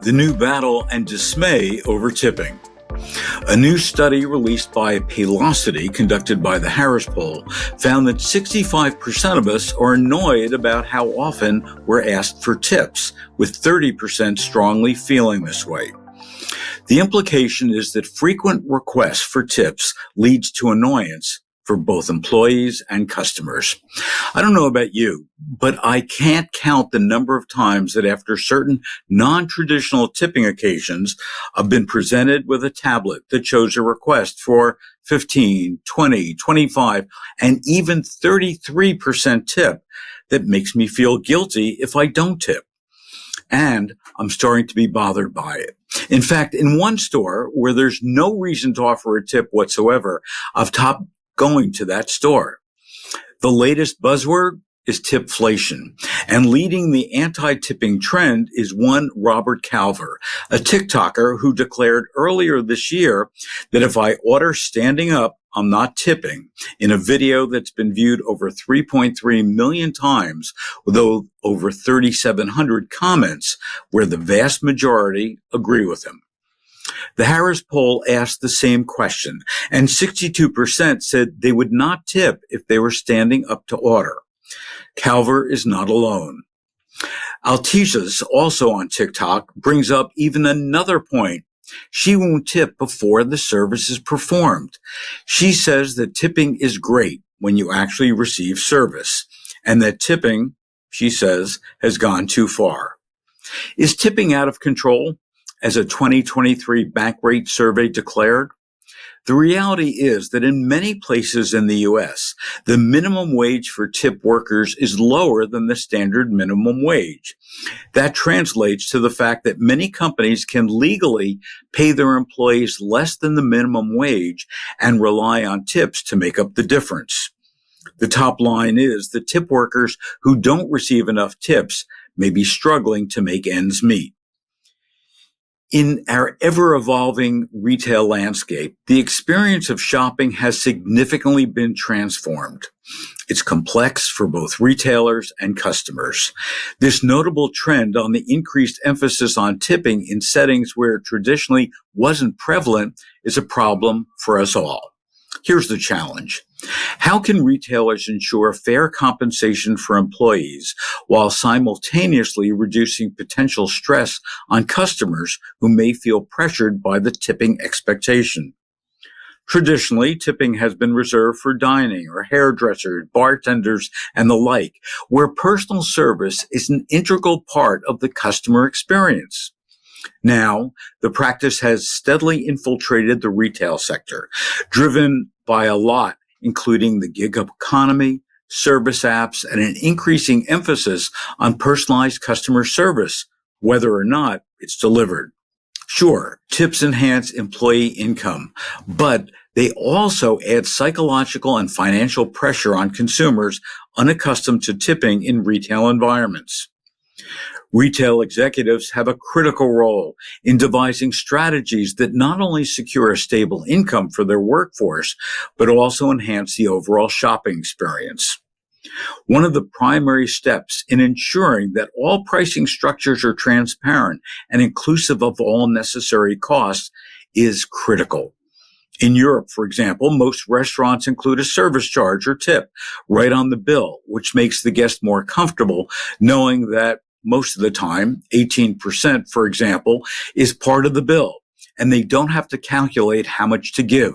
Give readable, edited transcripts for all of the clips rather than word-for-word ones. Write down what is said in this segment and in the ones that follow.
the new battle and dismay over tipping. A new study released by Paylocity, conducted by the Harris Poll, found that 65% of us are annoyed about how often we're asked for tips, with 30% strongly feeling this way. The implication is that frequent requests for tips leads to annoyance for both employees and customers. I don't know about you, but I can't count the number of times that after certain non-traditional tipping occasions, I've been presented with a tablet that shows a request for 15, 20, 25, and even 33% tip that makes me feel guilty if I don't tip. And I'm starting to be bothered by it. In fact, in one store where there's no reason to offer a tip whatsoever, I've stopped going to that store. The latest buzzword is tipflation, and leading the anti-tipping trend is one Robert Calver, a TikToker who declared earlier this year that if I order standing up, I'm not tipping, in a video that's been viewed over 3.3 million times, with over 3,700 comments, where the vast majority agree with him. The Harris Poll asked the same question, and 62% said they would not tip if they were standing up to order. Calver is not alone. Altizas, also on TikTok, brings up even another point. She won't tip before the service is performed. She says that tipping is great when you actually receive service, and that tipping, she says, has gone too far. Is tipping out of control, as a 2023 Bankrate survey declared? The reality is that in many places in the U.S., the minimum wage for tip workers is lower than the standard minimum wage. That translates to the fact that many companies can legally pay their employees less than the minimum wage and rely on tips to make up the difference. The top line is that tip workers who don't receive enough tips may be struggling to make ends meet. In our ever-evolving retail landscape, the experience of shopping has significantly been transformed. It's complex for both retailers and customers. This notable trend on the increased emphasis on tipping in settings where it traditionally wasn't prevalent is a problem for us all. Here's the challenge. How can retailers ensure fair compensation for employees while simultaneously reducing potential stress on customers who may feel pressured by the tipping expectation? Traditionally, tipping has been reserved for dining or hairdressers, bartenders, and the like, where personal service is an integral part of the customer experience. Now, the practice has steadily infiltrated the retail sector, driven by a lot, including the gig economy, service apps, and an increasing emphasis on personalized customer service, whether or not it's delivered. Sure, tips enhance employee income, but they also add psychological and financial pressure on consumers unaccustomed to tipping in retail environments. Retail executives have a critical role in devising strategies that not only secure a stable income for their workforce, but also enhance the overall shopping experience. One of the primary steps in ensuring that all pricing structures are transparent and inclusive of all necessary costs is critical. In Europe, for example, most restaurants include a service charge or tip right on the bill, which makes the guest more comfortable knowing that most of the time, 18%, for example, is part of the bill, and they don't have to calculate how much to give,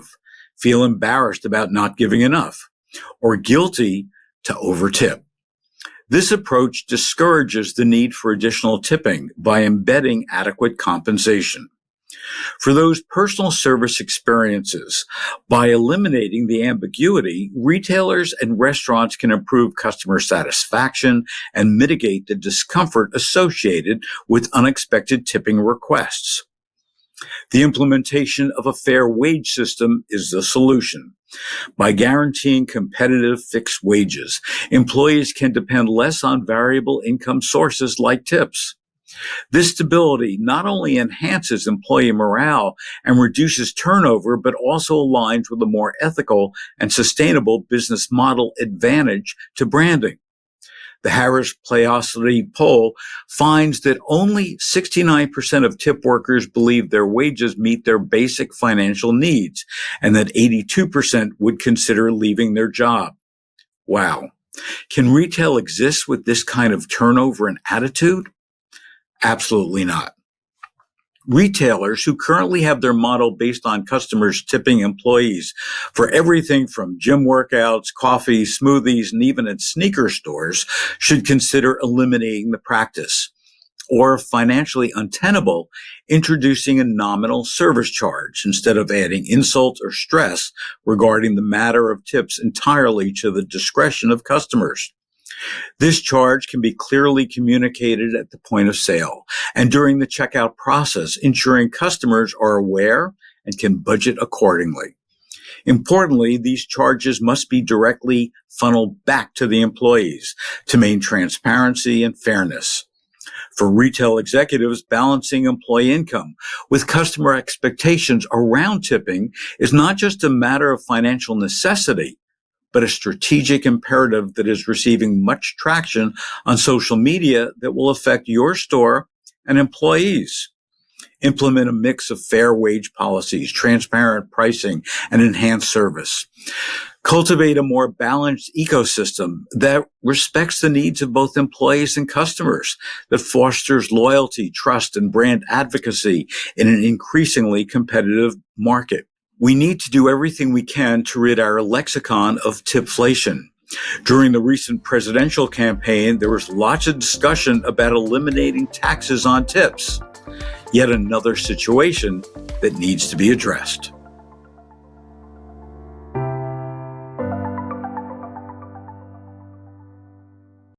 feel embarrassed about not giving enough, or guilty to overtip. This approach discourages the need for additional tipping by embedding adequate compensation. For those personal service experiences, by eliminating the ambiguity, retailers and restaurants can improve customer satisfaction and mitigate the discomfort associated with unexpected tipping requests. The implementation of a fair wage system is the solution. By guaranteeing competitive fixed wages, employees can depend less on variable income sources like tips. This stability not only enhances employee morale and reduces turnover, but also aligns with a more ethical and sustainable business model advantage to branding. The Harris Playosity poll finds that only 69% of tip workers believe their wages meet their basic financial needs, and that 82% would consider leaving their job. Wow. Can retail exist with this kind of turnover and attitude? Absolutely not. Retailers who currently have their model based on customers tipping employees for everything from gym workouts, coffee, smoothies, and even at sneaker stores should consider eliminating the practice. Or, if financially untenable, introducing a nominal service charge instead of adding insult or stress regarding the matter of tips entirely to the discretion of customers. This charge can be clearly communicated at the point of sale and during the checkout process, ensuring customers are aware and can budget accordingly. Importantly, these charges must be directly funneled back to the employees to maintain transparency and fairness. For retail executives, balancing employee income with customer expectations around tipping is not just a matter of financial necessity, but a strategic imperative that is receiving much traction on social media that will affect your store and employees. Implement a mix of fair wage policies, transparent pricing, and enhanced service. Cultivate a more balanced ecosystem that respects the needs of both employees and customers, that fosters loyalty, trust, and brand advocacy in an increasingly competitive market. We need to do everything we can to rid our lexicon of tipflation. During the recent presidential campaign, there was lots of discussion about eliminating taxes on tips. Yet another situation that needs to be addressed.